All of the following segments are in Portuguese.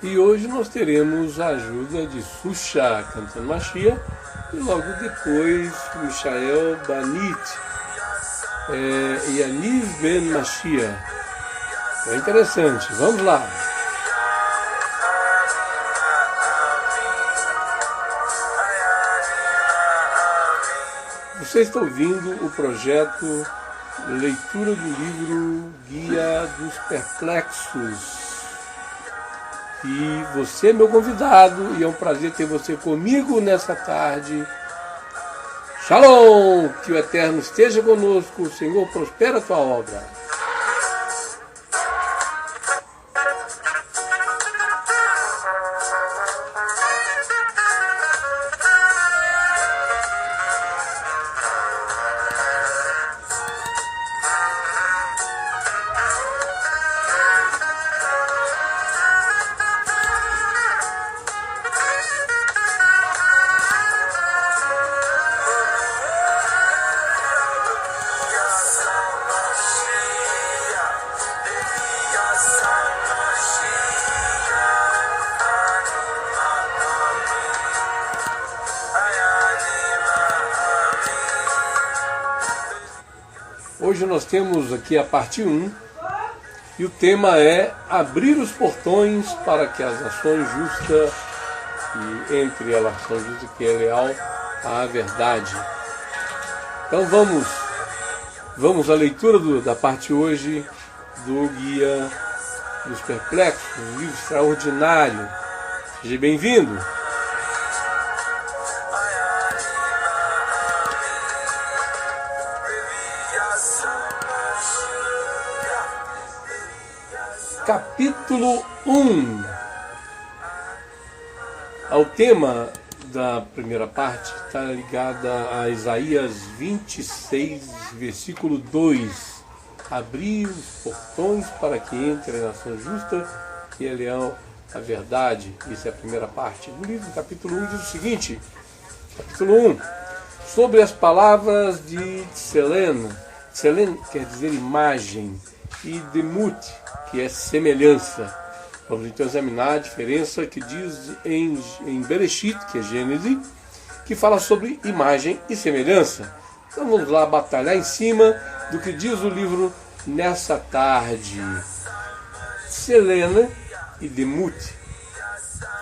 E hoje nós teremos a ajuda de Susha cantando Machia e logo depois Michael Banit e Yaniv Ben Machia. É interessante, vamos lá. Você está ouvindo o projeto Leitura do livro Guia dos Perplexos. E você é meu convidado e é um prazer ter você comigo nessa tarde. Shalom! Que o Eterno esteja conosco. O Senhor prospera a tua obra. Hoje nós temos aqui a parte 1 e o tema é abrir os portões para que as ações justas e entre a ação justa que é leal à verdade. Então vamos à leitura da parte hoje do Guia dos Perplexos, um livro extraordinário. Seja bem-vindo. Capítulo 1. O tema da primeira parte está ligado a Isaías 26, versículo 2. Abrir os portões para que entre a nação justa e é leal à verdade. Isso é a primeira parte do livro. Capítulo 1 diz o seguinte. Capítulo 1. Sobre as palavras de Tselem. Tselem quer dizer imagem. E Demut, que é semelhança. Vamos então examinar a diferença que diz em Bereshit, que é Gênesis, que fala sobre imagem e semelhança. Então vamos lá batalhar em cima do que diz o livro nessa tarde. Tselem e Demut.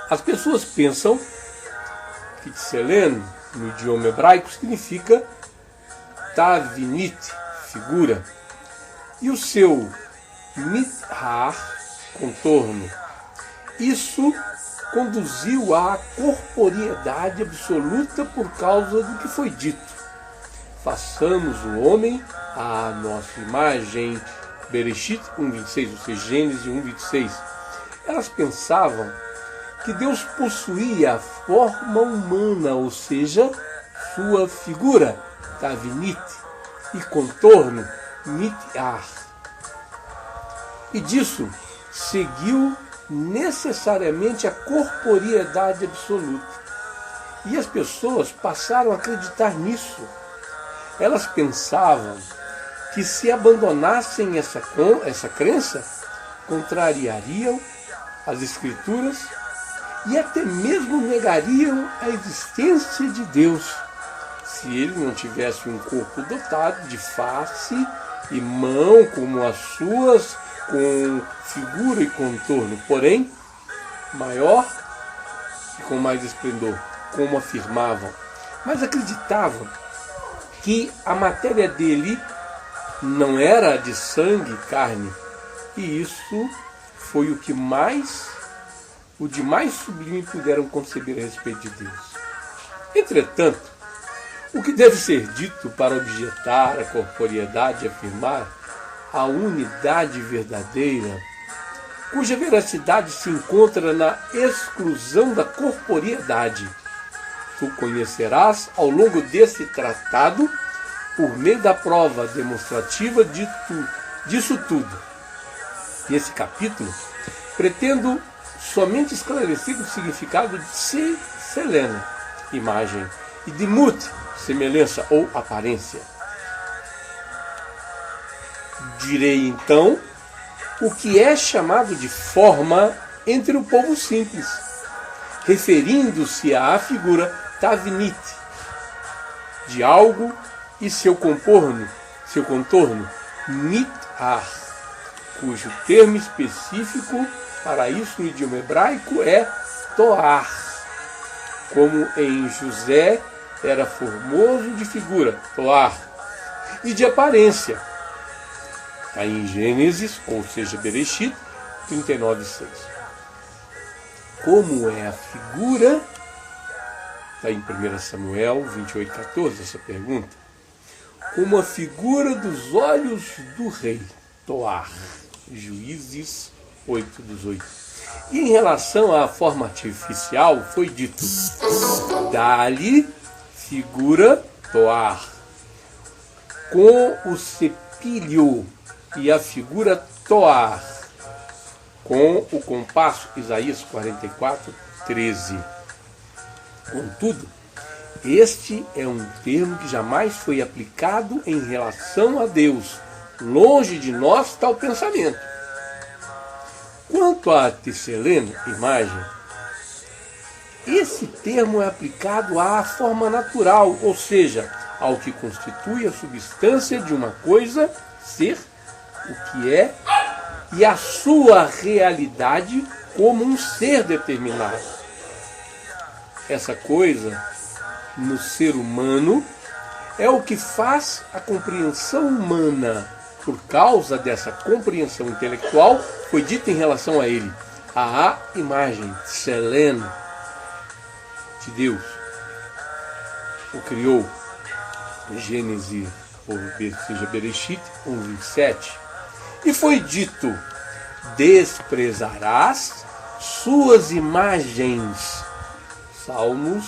As pessoas pensam que Tselem, no idioma hebraico, significa Tavinit, figura. E o seu mithar, contorno, isso conduziu à corporeidade absoluta por causa do que foi dito. Façamos o homem à nossa imagem. Bereshit 1:26, ou seja, Gênesis 1:26. Elas pensavam que Deus possuía a forma humana, ou seja, sua figura, Tavinit, e contorno, Mithar. E disso seguiu necessariamente a corporeidade absoluta. E as pessoas passaram a acreditar nisso. Elas pensavam que se abandonassem essa crença, contrariariam as Escrituras e até mesmo negariam a existência de Deus, se ele não tivesse um corpo dotado de face e mão como as suas, com figura e contorno, porém maior e com mais esplendor, como afirmavam. Mas acreditavam que a matéria dele não era de sangue e carne, e isso foi o de mais sublime puderam conceber a respeito de Deus. Entretanto, o que deve ser dito para objetar a corporeidade e afirmar a unidade verdadeira, cuja veracidade se encontra na exclusão da corporeidade. Tu conhecerás ao longo desse tratado, por meio da prova demonstrativa disso tudo. Nesse capítulo, pretendo somente esclarecer o significado de Tselem, imagem, e Demut, semelhança ou aparência. Direi então o que é chamado de forma entre o povo simples, referindo-se à figura tavnit, de algo, e seu contorno, mitar, cujo termo específico para isso no idioma hebraico é toar, como em José era formoso de figura, toar, e de aparência. Está em Gênesis, ou seja, Bereshit 39:6. Como é a figura? Está em 1 Samuel 28:14, essa pergunta. Como a figura dos olhos do rei, toar. Juízes 8:18. E em relação à forma artificial, foi dito: dá-lhe figura toar, com o cepilho, e a figura toar, com o compasso, Isaías 44:13. Contudo, este é um termo que jamais foi aplicado em relação a Deus. Longe de nós tal pensamento. Quanto a tesseleno, imagem, esse termo é aplicado à forma natural, ou seja, ao que constitui a substância de uma coisa, ser, o que é, e a sua realidade como um ser determinado. Essa coisa, no ser humano, é o que faz a compreensão humana. Por causa dessa compreensão intelectual, foi dito em relação a ele: a imagem, Selene, de Deus, o criou. Gênesis, ou seja, Bereshit 1:27. E foi dito: desprezarás suas imagens. Salmos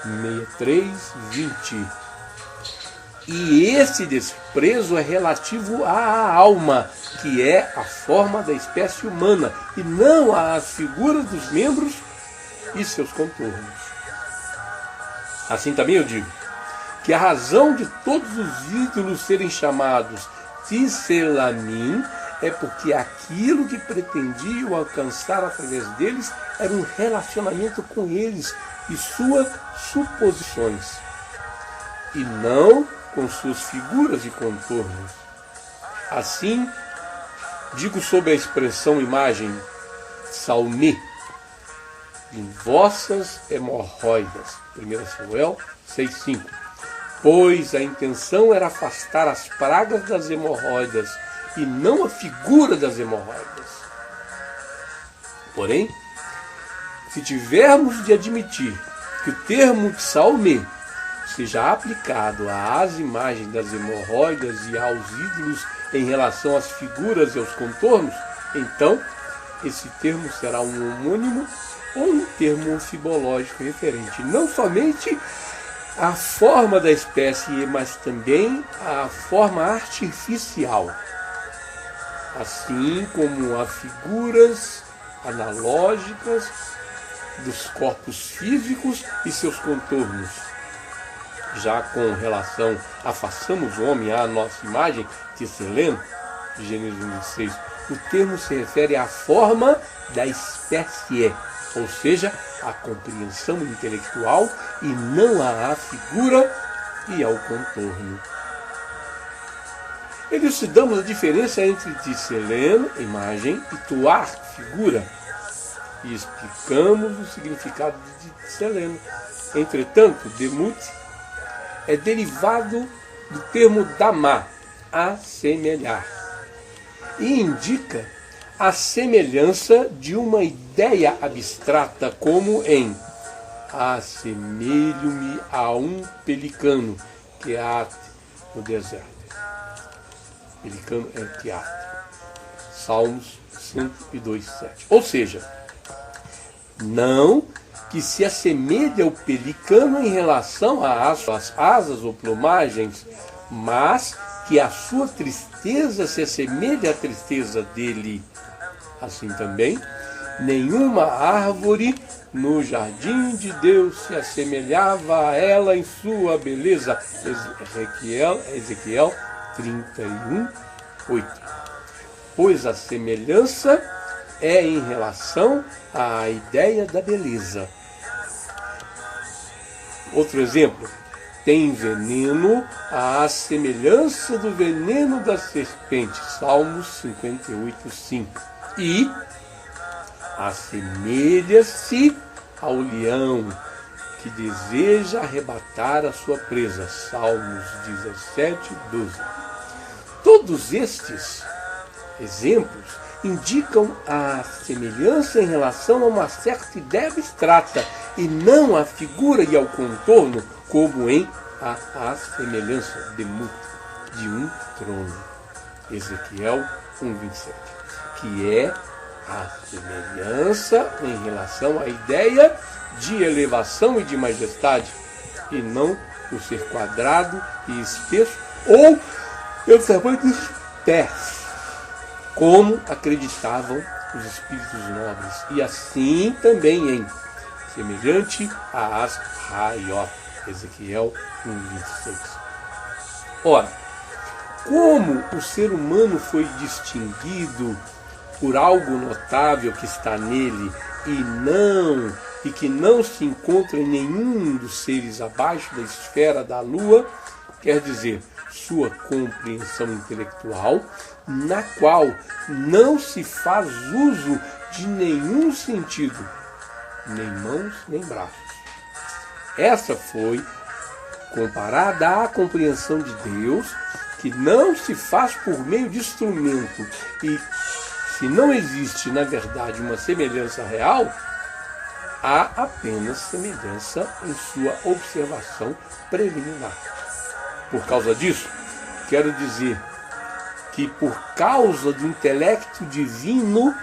63:20. E esse desprezo é relativo à alma, que é a forma da espécie humana, e não às figuras dos membros e seus contornos. Assim também eu digo que a razão de todos os ídolos serem chamados Tisselamim é porque aquilo que pretendiam alcançar através deles era um relacionamento com eles e suas suposições, e não com suas figuras e contornos. Assim, digo sob a expressão imagem, salme, em vossas hemorroidas, 1 Samuel 6:5, pois a intenção era afastar as pragas das hemorroidas e não a figura das hemorroidas. Porém, se tivermos de admitir que o termo salme seja aplicado às imagens das hemorroidas e aos ídolos em relação às figuras e aos contornos, então esse termo será um homônimo ou um termo fibológico referente não somente à forma da espécie, mas também à forma artificial, assim como a figuras analógicas dos corpos físicos e seus contornos. Já com relação a façamos o homem à nossa imagem, Tisseleno, Gênesis 1:6, o termo se refere à forma da espécie, ou seja, à compreensão intelectual e não à figura e ao contorno. Elucidamos a diferença entre Tisseleno, imagem, e Tuar, figura, e explicamos o significado de Tisseleno. Entretanto, Demut é derivado do termo damá, assemelhar, e indica a semelhança de uma ideia abstrata, como em assemelho-me a um pelicano, Keat, no deserto. Pelicano é Keat. Salmos 102:7. Ou seja, não que se assemelhe ao pelicano em relação às suas asas ou plumagens, mas que a sua tristeza se assemelhe à tristeza dele. Assim também, nenhuma árvore no jardim de Deus se assemelhava a ela em sua beleza. Ezequiel 31:8. Pois a semelhança é em relação à ideia da beleza. Outro exemplo, tem veneno à semelhança do veneno da serpente, Salmos 58:5. E assemelha-se ao leão que deseja arrebatar a sua presa, Salmos 17:12. Todos estes exemplos indicam a semelhança em relação a uma certa ideia abstrata e não à figura e ao contorno, como em a semelhança de um trono, Ezequiel 1:27, que é a semelhança em relação à ideia de elevação e de majestade, e não o ser quadrado e espesso ou o tamanho dos pés, como acreditavam os espíritos nobres, e assim também em semelhante a as raiot, Ezequiel 1:26. Ora, como o ser humano foi distinguido por algo notável que está nele e que não se encontra em nenhum dos seres abaixo da esfera da lua, quer dizer, sua compreensão intelectual, na qual não se faz uso de nenhum sentido, nem mãos nem braços. Essa foi comparada à compreensão de Deus, que não se faz por meio de instrumento, e se não existe, na verdade, uma semelhança real, há apenas semelhança em sua observação preliminar. Por causa disso, quero dizer que por causa do intelecto divino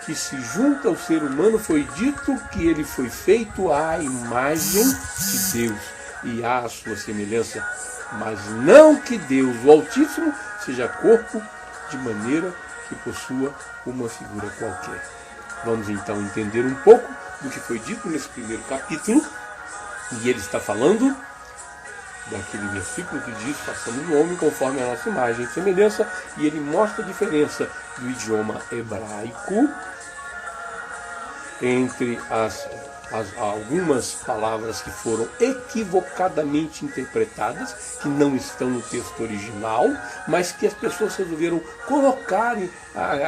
que se junta ao ser humano, foi dito que ele foi feito à imagem de Deus e à sua semelhança, mas não que Deus, o Altíssimo, seja corpo de maneira que possua uma figura qualquer. Vamos então entender um pouco do que foi dito nesse primeiro capítulo, e ele está falando daquele versículo que diz: façamos o homem conforme a nossa imagem e semelhança, e ele mostra a diferença do idioma hebraico entre algumas palavras que foram equivocadamente interpretadas, que não estão no texto original, mas que as pessoas resolveram colocarem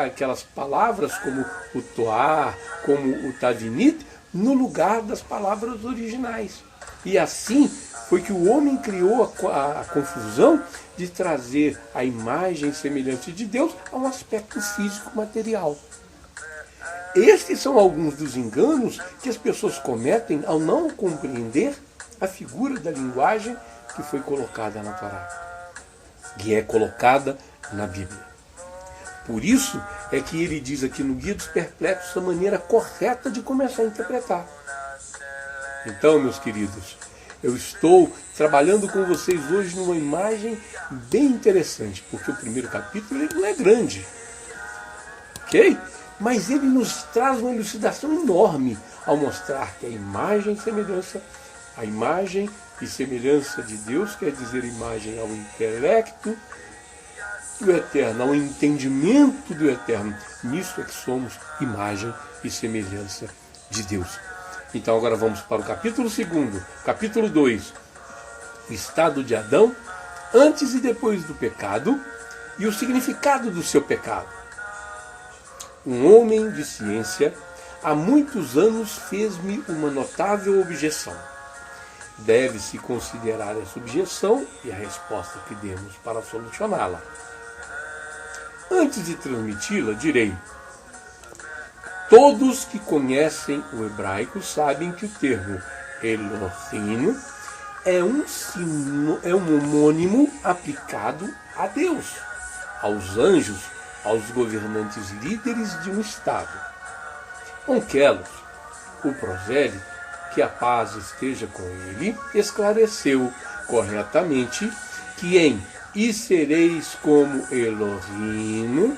aquelas palavras como o toar, como o tavinit, no lugar das palavras originais. E assim foi que o homem criou a confusão de trazer a imagem semelhante de Deus a um aspecto físico material. Estes são alguns dos enganos que as pessoas cometem ao não compreender a figura da linguagem que foi colocada na Torá, que é colocada na Bíblia. Por isso é que ele diz aqui no Guia dos Perplexos a maneira correta de começar a interpretar. Então, meus queridos, eu estou trabalhando com vocês hoje numa imagem bem interessante, porque o primeiro capítulo ele não é grande, ok? Mas ele nos traz uma elucidação enorme ao mostrar que a imagem e semelhança de Deus quer dizer imagem ao intelecto do eterno, ao entendimento do eterno. Nisso é que somos imagem e semelhança de Deus. Então agora vamos para o capítulo 2, capítulo 2, o estado de Adão antes e depois do pecado e o significado do seu pecado. Um homem de ciência há muitos anos fez-me uma notável objeção. Deve-se considerar essa objeção e a resposta que demos para solucioná-la. Antes de transmiti-la, direi: todos que conhecem o hebraico sabem que o termo Elohim é um homônimo aplicado a Deus, aos anjos, aos governantes líderes de um Estado. Onkelos, o prosélito, que a paz esteja com ele, esclareceu corretamente que em "E sereis como Elohim",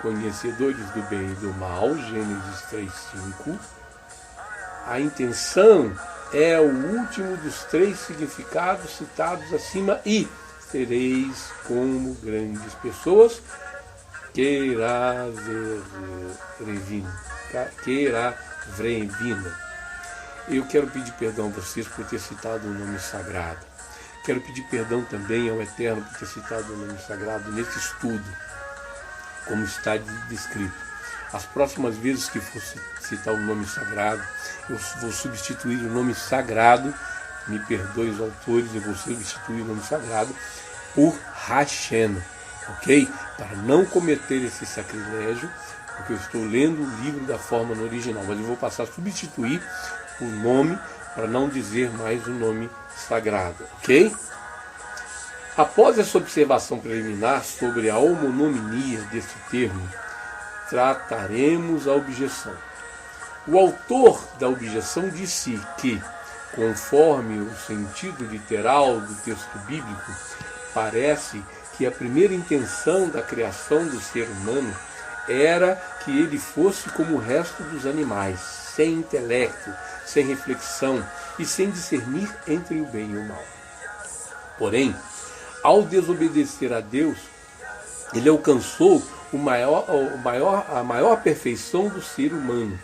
conhecedores do bem e do mal, Gênesis 3:5, a intenção é o último dos três significados citados acima, e sereis como grandes pessoas, Keiravrevina. Eu quero pedir perdão a vocês por ter citado o nome sagrado. Quero pedir perdão também ao Eterno por ter citado o nome sagrado nesse estudo, como está descrito. As próximas vezes que for citar o nome sagrado, eu vou substituir o nome sagrado, me perdoe os autores, eu vou substituir o nome sagrado por Hashem, ok? Para não cometer esse sacrilégio, porque eu estou lendo o livro da forma no original, mas eu vou passar a substituir o nome para não dizer mais o nome sagrado, ok? Após essa observação preliminar sobre a homonimia desse termo, trataremos a objeção. O autor da objeção disse que, conforme o sentido literal do texto bíblico, parece que a primeira intenção da criação do ser humano era que ele fosse como o resto dos animais, sem intelecto, sem reflexão e sem discernir entre o bem e o mal. Porém, ao desobedecer a Deus, ele alcançou a maior perfeição do ser humano,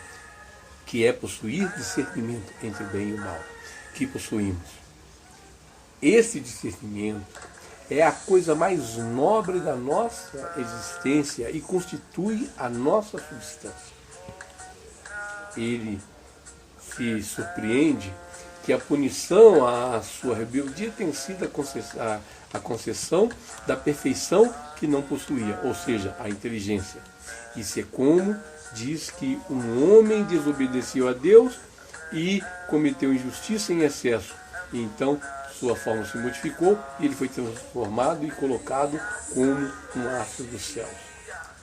que é possuir discernimento entre o bem e o mal, que possuímos. Esse discernimento é a coisa mais nobre da nossa existência e constitui a nossa substância. Ele se surpreende que a punição à sua rebeldia tem sido a concessão da perfeição que não possuía, ou seja, a inteligência. Isso é como diz que um homem desobedeceu a Deus e cometeu injustiça em excesso. E então sua forma se modificou e ele foi transformado e colocado como um astro dos céus.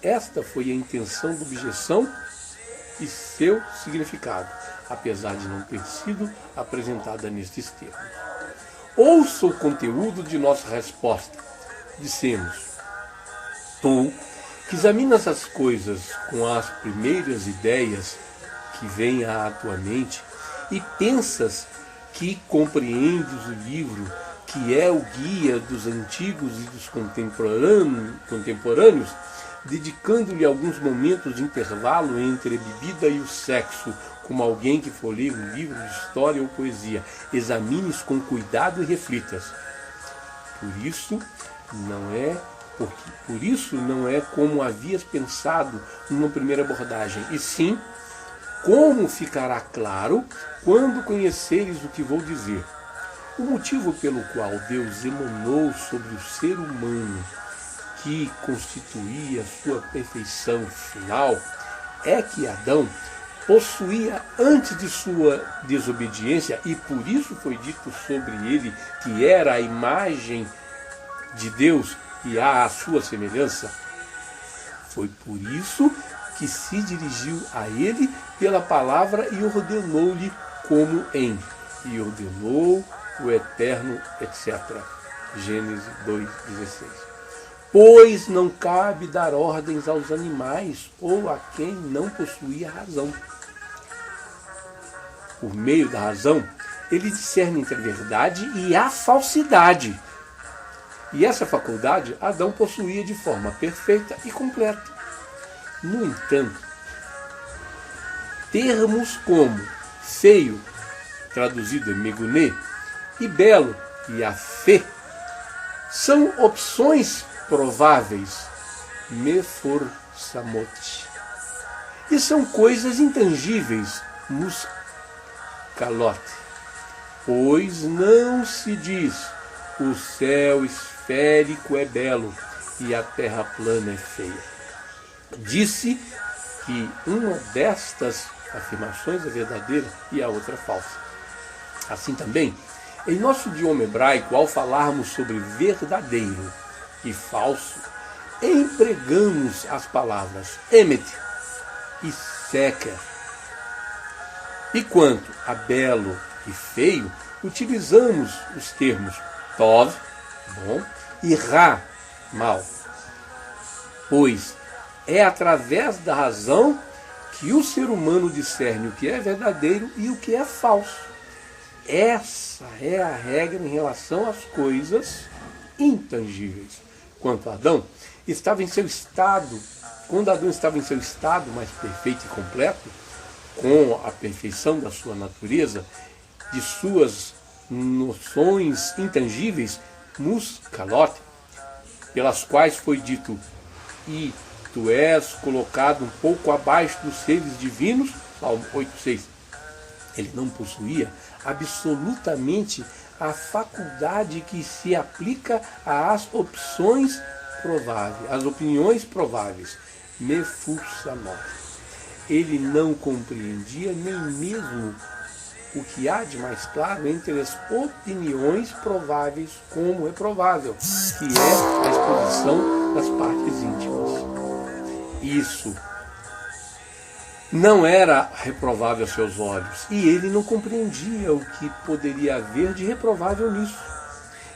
Esta foi a intenção da objeção e seu significado, apesar de não ter sido apresentada nestes termos. Ouça o conteúdo de nossa resposta. Dissemos: tu, que examinas as coisas com as primeiras ideias que vêm à tua mente e pensas que compreendes o livro, que é o guia dos antigos e dos contemporâneos, dedicando-lhe alguns momentos de intervalo entre a bebida e o sexo, como alguém que for ler um livro de história ou poesia. Examine-os com cuidado e reflitas. Por isso não é como havias pensado numa primeira abordagem, e sim como ficará claro quando conheceres o que vou dizer. O motivo pelo qual Deus emanou sobre o ser humano, que constituía sua perfeição final, é que Adão possuía antes de sua desobediência, e por isso foi dito sobre ele que era a imagem de Deus e a sua semelhança. Foi por isso que se dirigiu a ele pela palavra e ordenou-lhe como e ordenou o Eterno, etc. Gênesis 2,16. Pois não cabe dar ordens aos animais ou a quem não possuía razão. Por meio da razão, ele discerne entre a verdade e a falsidade. E essa faculdade Adão possuía de forma perfeita e completa. No entanto, termos como feio, traduzido em meguné, e belo, e afé, são opções prováveis, meforsamot, e são coisas intangíveis, muscalot, pois não se diz o céu esférico é belo e a terra plana é feia. Disse que uma destas afirmações é verdadeira e a outra falsa. Assim também, em nosso idioma hebraico, ao falarmos sobre verdadeiro e falso, empregamos as palavras emet e seker. E quanto a belo e feio, utilizamos os termos tov, bom, e ra, mal. Pois é através da razão que o ser humano discerne o que é verdadeiro e o que é falso. Essa é a regra em relação às coisas intangíveis. quanto a Adão, estava em seu estado, quando Adão estava em seu estado mais perfeito e completo, com a perfeição da sua natureza, de suas noções intangíveis, muscalote, pelas quais foi dito: e tu és colocado um pouco abaixo dos seres divinos, Salmo 8,6. Ele não possuía absolutamente a faculdade que se aplica às opções prováveis, às opiniões prováveis. Mefusamot. Ele não compreendia nem mesmo o que há de mais claro entre as opiniões prováveis, como é provável, que é a exposição das partes íntimas. Isso não era reprovável aos seus olhos, e ele não compreendia o que poderia haver de reprovável nisso.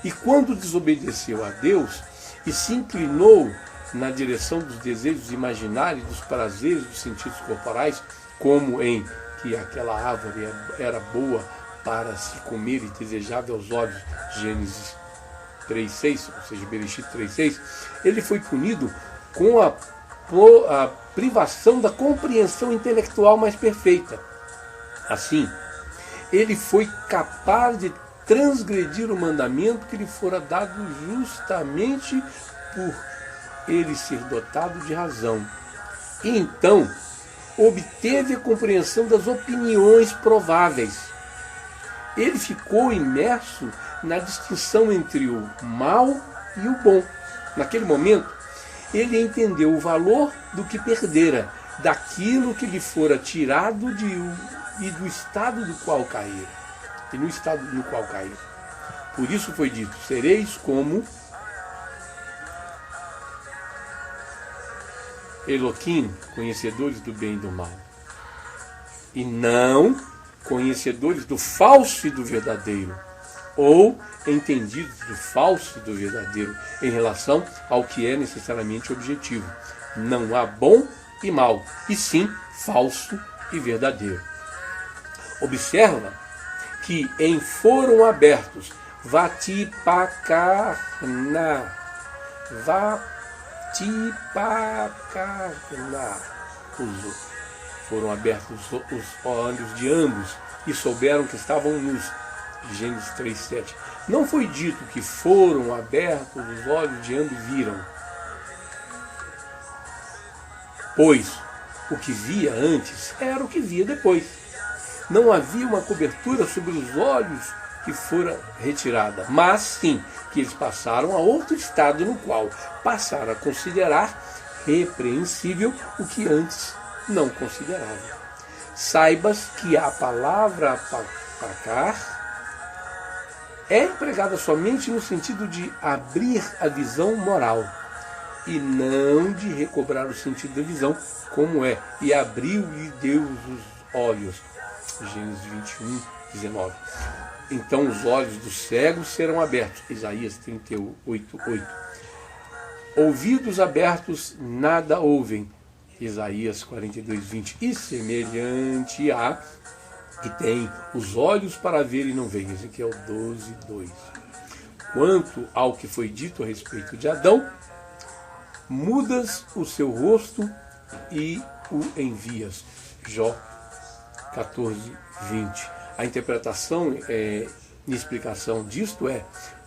E quando desobedeceu a Deus e se inclinou na direção dos desejos imaginários, dos prazeres dos sentidos corporais, como em que aquela árvore era boa para se comer e desejável aos olhos, Gênesis 3,6, ou seja, Bereshit 3,6, ele foi punido com a privação da compreensão intelectual mais perfeita. Assim, ele foi capaz de transgredir o mandamento que lhe fora dado justamente por ele ser dotado de razão. E então obteve a compreensão das opiniões prováveis. Ele ficou imerso na distinção entre o mal e o bom. Naquele momento, ele entendeu o valor do que perdera, daquilo que lhe fora tirado e do estado do qual caíra. E no estado no qual caíra. Por isso foi dito: sereis como Elohim, conhecedores do bem e do mal, e não conhecedores do falso e do verdadeiro, ou entendidos do falso e do verdadeiro em relação ao que é necessariamente objetivo. Não há bom e mal, e sim falso e verdadeiro. Observa que em foram abertos Vatipakarna, foram abertos os olhos de ambos e souberam que estavam nus. Gênesis 3,7. Não foi dito que foram abertos os olhos de ambos e viram, pois o que via antes era o que via depois. Não havia uma cobertura sobre os olhos que fora retirada, mas sim que eles passaram a outro estado no qual passaram a considerar repreensível o que antes não consideravam. Saibas que a palavra apacar é empregada somente no sentido de abrir a visão moral e não de recobrar o sentido da visão, como é: e abriu-lhe Deus os olhos. Gênesis 21:19. Então os olhos dos cegos serão abertos. Isaías 38:8. Ouvidos abertos, nada ouvem. Isaías 42:20. E semelhante a que tem os olhos para ver e não veem. Ezequiel 12:2. Quanto ao que foi dito a respeito de Adão, mudas o seu rosto e o envias. Jó 14:20. A interpretação e explicação disto é: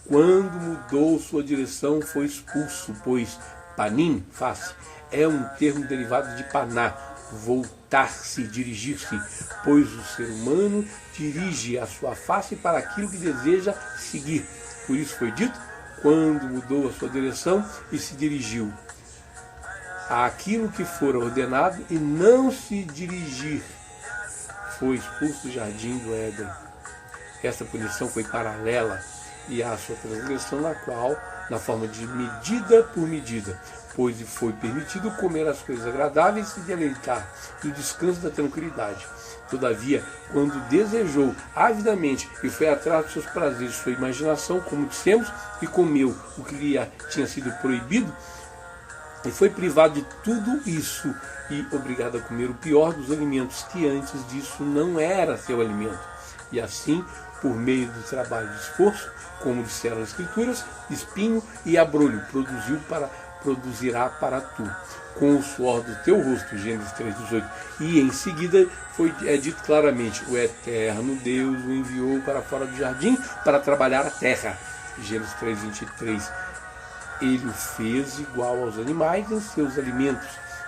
quando mudou sua direção, foi expulso, pois panim, face, é um termo derivado de paná, voltar-se, dirigir-se, pois o ser humano dirige a sua face para aquilo que deseja seguir. Por isso foi dito: quando mudou a sua direção e se dirigiu àquilo que fora ordenado e não se dirigir, foi expulso do jardim do Éden. Esta punição foi paralela e à sua transgressão, na forma de medida por medida, pois lhe foi permitido comer as coisas agradáveis e se deleitar no descanso da tranquilidade. Todavia, quando desejou avidamente e foi atrás dos seus prazeres, sua imaginação, como dissemos, e comeu o que lhe tinha sido proibido, e foi privado de tudo isso e obrigado a comer o pior dos alimentos, que antes disso não era seu alimento. E assim por meio do trabalho de esforço, como disseram as Escrituras, espinho e abrolho produzirá para tu, com o suor do teu rosto, Gênesis 3:18. E em seguida é dito claramente, o eterno Deus o enviou para fora do jardim para trabalhar a terra, Gênesis 3:23. Ele o fez igual aos animais em seus alimentos,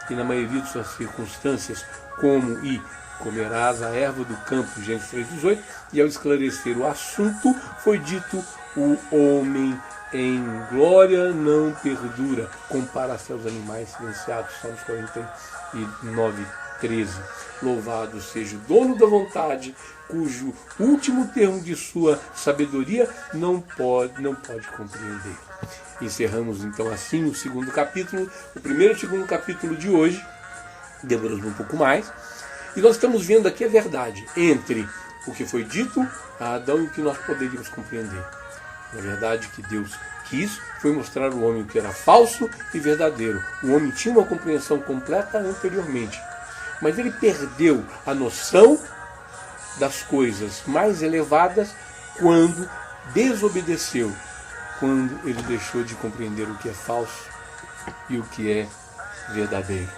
e na maioria de suas circunstâncias, como e comerás a erva do campo, Gênesis 3:18, e ao esclarecer o assunto, foi dito, o homem em glória não perdura, compara-se aos animais silenciados, Salmos 49:13. Louvado seja o dono da vontade, cujo último termo de sua sabedoria não pode compreender. Encerramos então assim o segundo capítulo, o primeiro e o segundo capítulo de hoje, demoramos um pouco mais, e nós estamos vendo aqui a verdade entre o que foi dito a Adão e o que nós poderíamos compreender. Na verdade, que Deus quis foi mostrar ao homem o que era falso e verdadeiro. O homem tinha uma compreensão completa anteriormente, mas ele perdeu a noção das coisas mais elevadas quando desobedeceu, quando ele deixou de compreender o que é falso e o que é verdadeiro.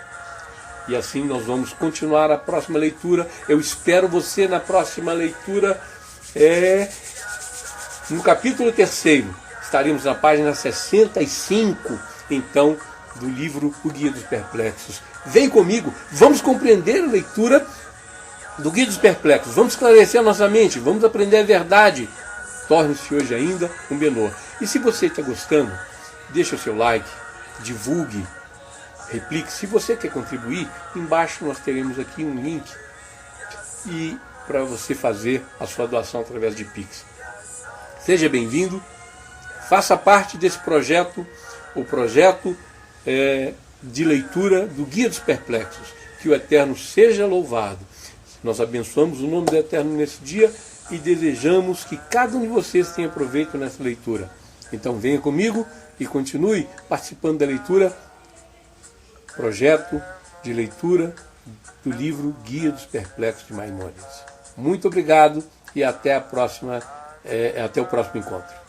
E assim nós vamos continuar a próxima leitura. Eu espero você na próxima leitura, no capítulo 3. Estaremos na página 65, então, do livro O Guia dos Perplexos. Vem comigo, vamos compreender a leitura do Guia dos Perplexos. Vamos esclarecer a nossa mente, vamos aprender a verdade. Torne-se hoje ainda um menor. E se você está gostando, deixa o seu like, divulgue, replique. Se você quer contribuir, embaixo nós teremos aqui um link e para você fazer a sua doação através de Pix. Seja bem-vindo, faça parte desse projeto, o projeto de leitura do Guia dos Perplexos. Que o Eterno seja louvado. Nós abençoamos o nome do Eterno nesse dia e desejamos que cada um de vocês tenha proveito nessa leitura. Então venha comigo e continue participando da leitura, projeto de leitura do livro Guia dos Perplexos de Maimônides. Muito obrigado e até o próximo encontro.